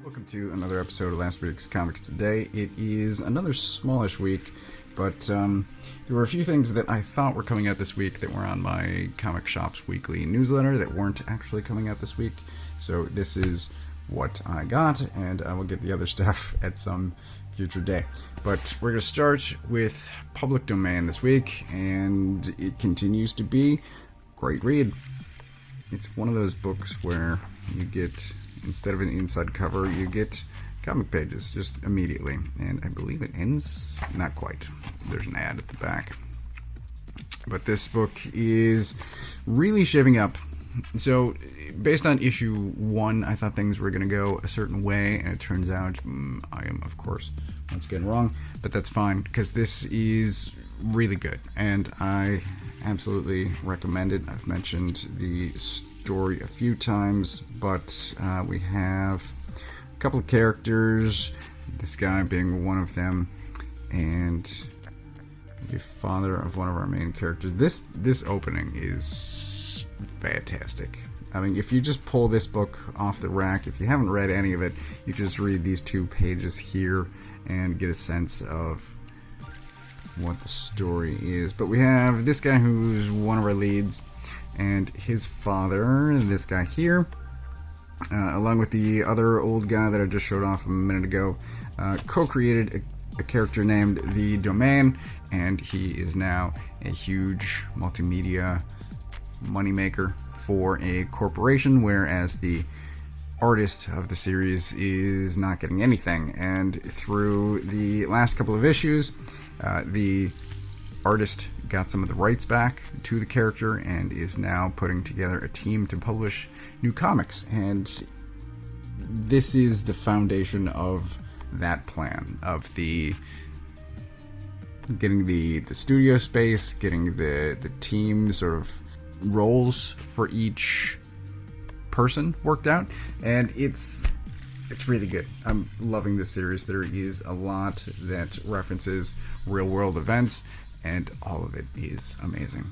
Welcome to another episode of last week's Comics Today. It is another smallish week, but there were a few things that I thought were coming out this week that were on my Comic Shop's weekly newsletter that weren't actually coming out this week. So this is what I got, and I will get the other stuff at some future day. But we're going to start with Public Domain this week, and it continues to be a great read. It's one of those books where you get, instead of an inside cover, you get comic pages just immediately. And I believe it ends, not quite. There's an ad at the back. But this book is really shaping up. So, based on issue 1, I thought things were going to go a certain way, and it turns out I am, of course, once again wrong. But that's fine, because this is really good, and I absolutely recommend it. I've mentioned the story a few times, but we have a couple of characters, this guy being one of them, and the father of one of our main characters. This opening is fantastic. I mean, if you just pull this book off the rack, if you haven't read any of it, you can just read these 2 pages here and get a sense of what the story is. But we have this guy who's one of our leads, and his father, this guy here, along with the other old guy that I just showed off a minute ago, co-created a character named The Domain, and he is now a huge multimedia moneymaker for a corporation, whereas the artist of the series is not getting anything. And through the last couple of issues, the artist got some of the rights back to the character and is now putting together a team to publish new comics. And this is the foundation of that plan, of the getting the studio space, getting the team sort of roles for each person worked out, and it's really good. I'm loving this series. There is a lot that references real world events, and all of it is amazing.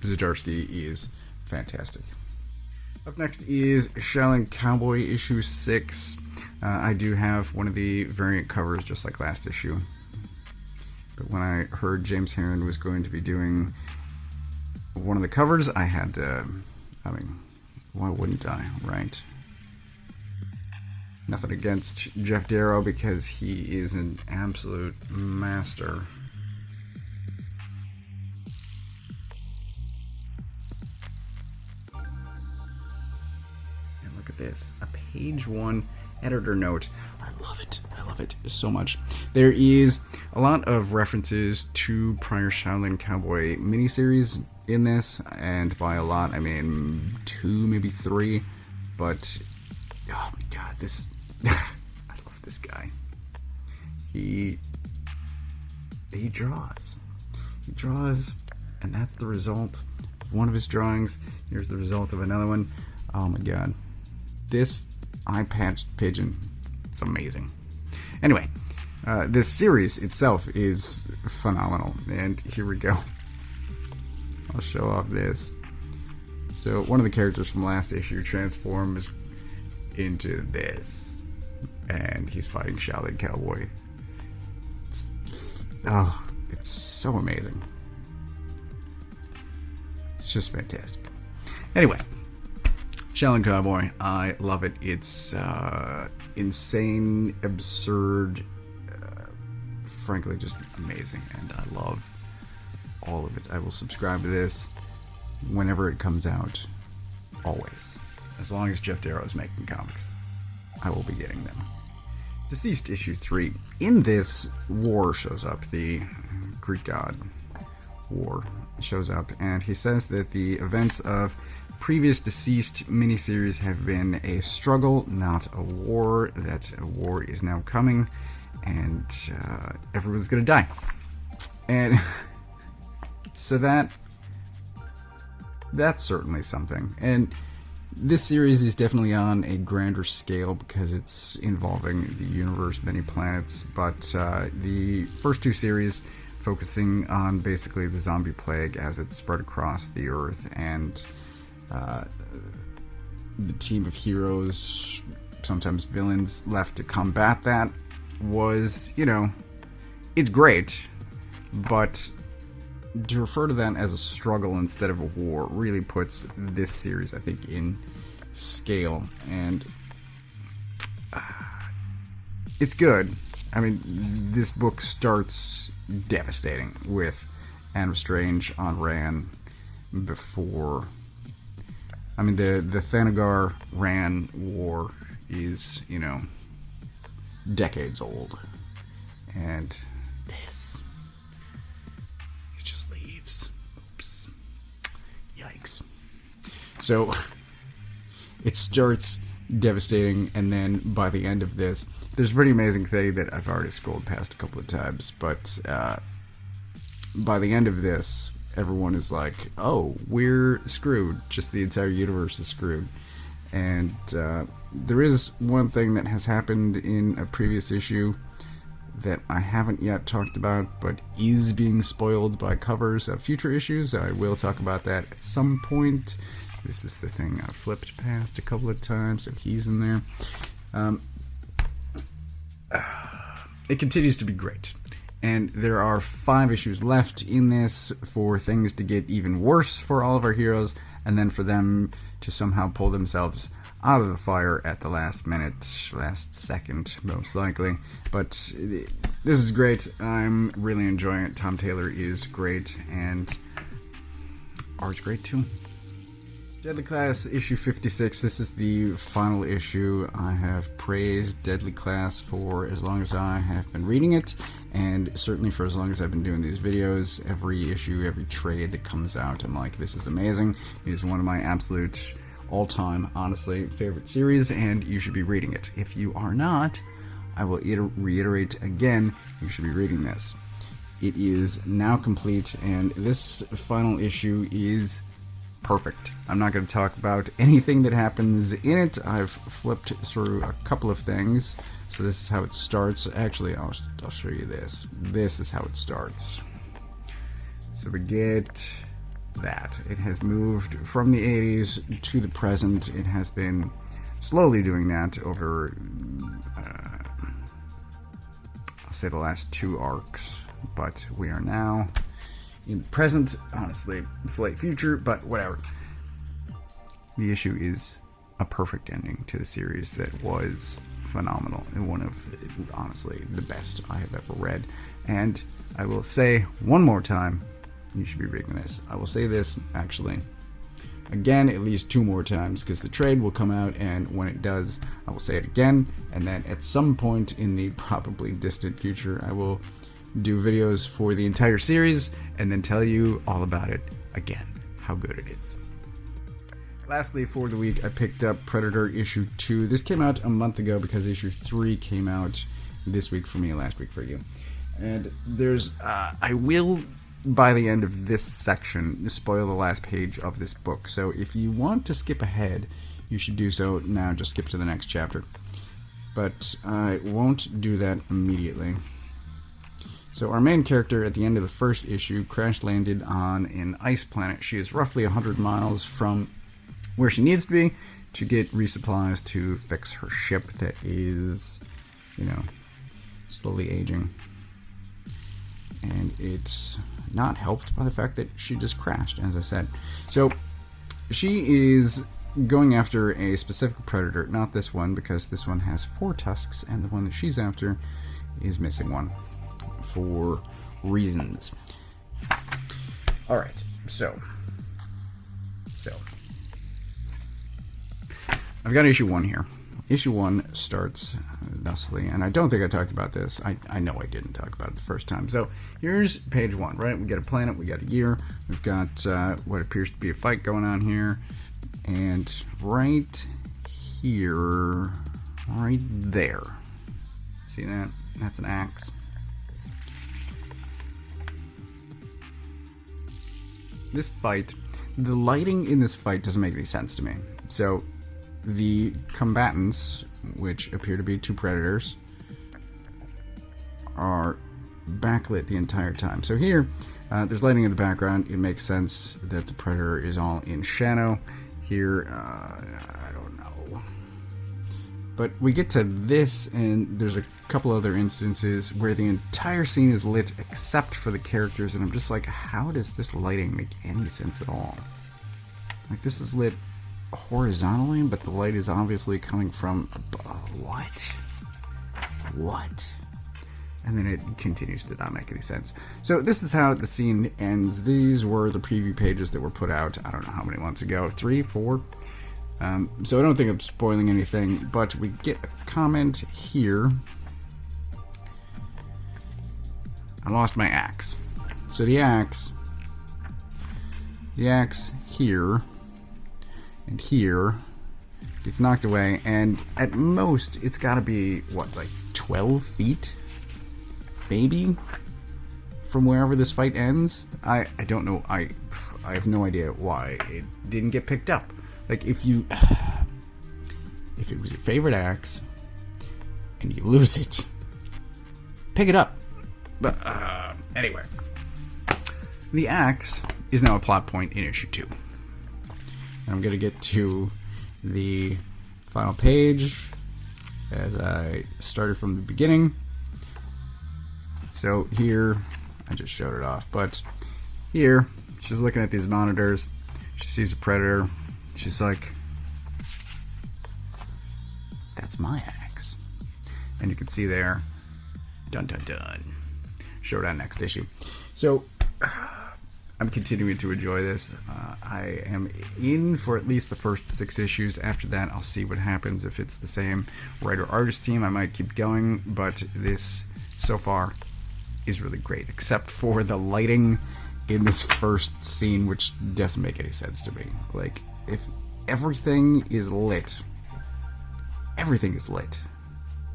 Zdarsky is fantastic. Up next is Shaolin Cowboy issue 6. I do have one of the variant covers just like last issue, but when I heard James Herron was going to be doing one of the covers, I had to, I mean, why wouldn't I, right? Nothing against Jeff Darrow, because he is an absolute master. And look at this, a page 1 editor note. I love it. I love it so much. There is a lot of references to prior Shaolin Cowboy miniseries in this, and by a lot I mean 2, maybe 3, but oh my god, this I love this guy. He draws, and that's the result of one of his drawings. Here's the result of another one. Oh my god, this eye-patched pigeon, it's amazing. Anyway, this series itself is phenomenal, and here we go. I'll show off this. So one of the characters from last issue transforms into this, and he's fighting Shaolin Cowboy. It's so amazing. It's just fantastic. Anyway, Shaolin Cowboy, I love it. It's insane, absurd, frankly just amazing, and I love all of it. I will subscribe to this whenever it comes out, always. As long as Jeff Darrow is making comics, I will be getting them. DCeased issue 3. In this, War shows up. The Greek god War shows up, and he says that the events of previous DCeased miniseries have been a struggle, not a war, that a war is now coming, and everyone's gonna die. And so that's certainly something. And this series is definitely on a grander scale because it's involving the universe, many planets, but the first 2 series focusing on basically the zombie plague as it spread across the earth, and the team of heroes sometimes villains left to combat that was, it's great, but to refer to that as a struggle instead of a war really puts this series, I think, in scale, and it's good. I mean, this book starts devastating with Adam Strange on Ran before... I mean, the Thanagar-Ran war is, decades old. And this... He just leaves. Oops. Yikes. So, it starts devastating, and then by the end of this, there's a pretty amazing thing that I've already scrolled past a couple of times, but by the end of this, everyone is like, oh, we're screwed. Just the entire universe is screwed. And there is one thing that has happened in a previous issue that I haven't yet talked about, but is being spoiled by covers of future issues. I will talk about that at some point. This is the thing I flipped past a couple of times, so he's in there. It continues to be great. And there are 5 issues left in this for things to get even worse for all of our heroes, and then for them to somehow pull themselves out of the fire at the last minute, last second, most likely. But this is great. I'm really enjoying it. Tom Taylor is great, and art's great too. Deadly Class issue 56. This is the final issue. I have praised Deadly Class for as long as I have been reading it, and certainly for as long as I've been doing these videos. Every issue, every trade that comes out, I'm like, this is amazing. It is one of my absolute all-time, honestly, favorite series, and you should be reading it. If you are not, I will reiterate again, you should be reading this. It is now complete, and this final issue is perfect. I'm not going to talk about anything that happens in it. I've flipped through a couple of things. So this is how it starts. Actually, I'll show you this. This is how it starts. So we get that. It has moved from the 80s to the present. It has been slowly doing that over, I'll say the last 2 arcs. But we are now in the present, honestly, slight future, but whatever. The issue is a perfect ending to the series that was phenomenal and one of, honestly, the best I have ever read. And I will say one more time, you should be reading this. I will say this, actually, again, at least 2 more times, because the trade will come out, and when it does, I will say it again, and then at some point in the probably distant future, I will do videos for the entire series and then tell you all about it again, how good it is. Lastly, for the week, I picked up Predator issue 2. This came out a month ago because issue 3 came out this week for me, last week for you. And there's, I will, by the end of this section, spoil the last page of this book. So if you want to skip ahead, you should do so now. Just skip to the next chapter. But I won't do that immediately. So our main character at the end of the first issue crash-landed on an ice planet. She is roughly 100 miles from where she needs to be to get resupplies to fix her ship that is, slowly aging. And it's not helped by the fact that she just crashed, as I said. So she is going after a specific predator, not this one, because this one has 4 tusks, and the one that she's after is missing one. For reasons. Alright, so I've got issue 1 here. Issue 1 starts thusly, and I don't think I talked about this. I know I didn't talk about it the first time. So here's page 1, right? We got a planet, we got a year, we've got what appears to be a fight going on here, and right here, right there. See that? That's an axe. This fight, the lighting in this fight doesn't make any sense to me. So, the combatants, which appear to be 2 predators, are backlit the entire time. So here, there's lighting in the background. It makes sense that the predator is all in shadow. Here, I don't know. But we get to this, and there's a couple other instances where the entire scene is lit except for the characters, and I'm just like, how does this lighting make any sense at all? Like, this is lit horizontally, but the light is obviously coming from above. What? And then it continues to not make any sense. So this is how the scene ends. These were the preview pages that were put out, I don't know how many months ago, 3, 4? So I don't think I'm spoiling anything, but we get a comment here. I lost my axe. So the axe here and here gets knocked away, and at most it's got to be, what, like 12 feet? Maybe? From wherever this fight ends? I don't know. I have no idea why it didn't get picked up. Like, if it was your favorite axe and you lose it, pick it up. But anyway, the axe is now a plot point in issue 2. And I'm gonna get to the final page as I started from the beginning. So here, I just showed it off, but here she's looking at these monitors. She sees a predator. She's like, that's my axe. And you can see there, dun dun dun, showdown next issue. So I'm continuing to enjoy this. I am in for at least the first 6 issues. After that, I'll see what happens. If it's the same writer-artist team, I might keep going, but this, so far, is really great, except for the lighting in this first scene, which doesn't make any sense to me. Like, if everything is lit,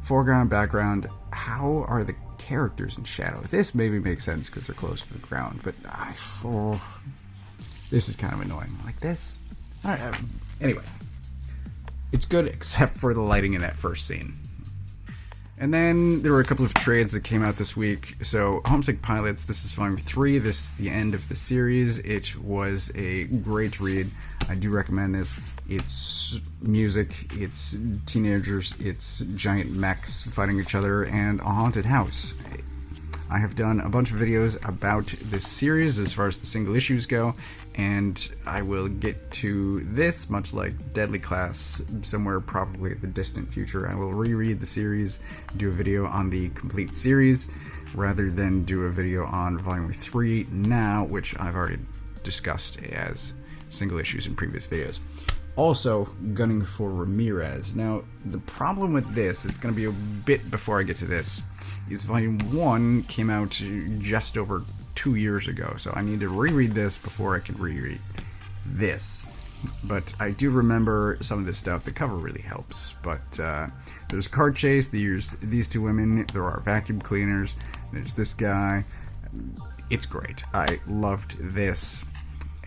foreground, background, how are the characters in shadow? This maybe makes sense because they're close to the ground, but this is kind of annoying. Like this. Anyway, it's good except for the lighting in that first scene. And then there were a couple of trades that came out this week. So, Homesick Pilots, this is volume 3. This is the end of the series. It was a great read. I do recommend this. It's music, it's teenagers, it's giant mechs fighting each other, and a haunted house. I have done a bunch of videos about this series as far as the single issues go, and I will get to this, much like Deadly Class, somewhere probably in the distant future. I will reread the series, do a video on the complete series, rather than do a video on Volume 3 now, which I've already discussed as single issues in previous videos. Also, gunning for Ramirez. Now, the problem with this, it's going to be a bit before I get to this, is Volume 1 came out just over 2 years ago, so I need to reread this before I can reread this. But I do remember some of this stuff. The cover really helps. But there's a car chase, there's these 2 women, there are vacuum cleaners, there's this guy. It's great. I loved this,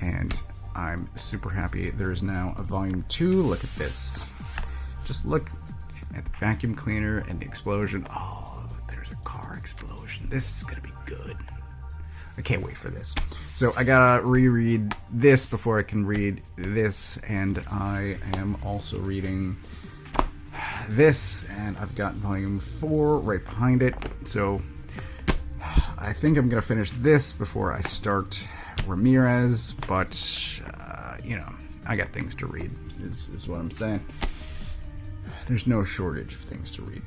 and I'm super happy there's now a Volume 2. Look at this. Just look at the vacuum cleaner and the explosion. Oh, there's a car explosion. This is gonna be good. I can't wait for this. So I gotta reread this before I can read this, and I am also reading this, and I've got Volume 4 right behind it. So I think I'm gonna finish this before I start Ramirez, but you know, I got things to read, is what I'm saying. There's no shortage of things to read.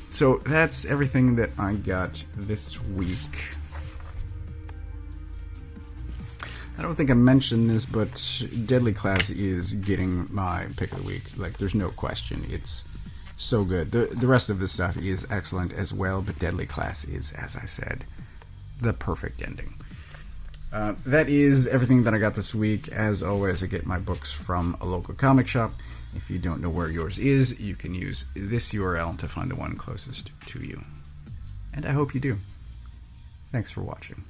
So that's everything that I got this week. I don't think I mentioned this, but Deadly Class is getting my pick of the week. Like, there's no question. It's so good. The rest of this stuff is excellent as well, but Deadly Class is, as I said, the perfect ending. That is everything that I got this week. As always, I get my books from a local comic shop. If you don't know where yours is, you can use this URL to find the one closest to you. And I hope you do. Thanks for watching.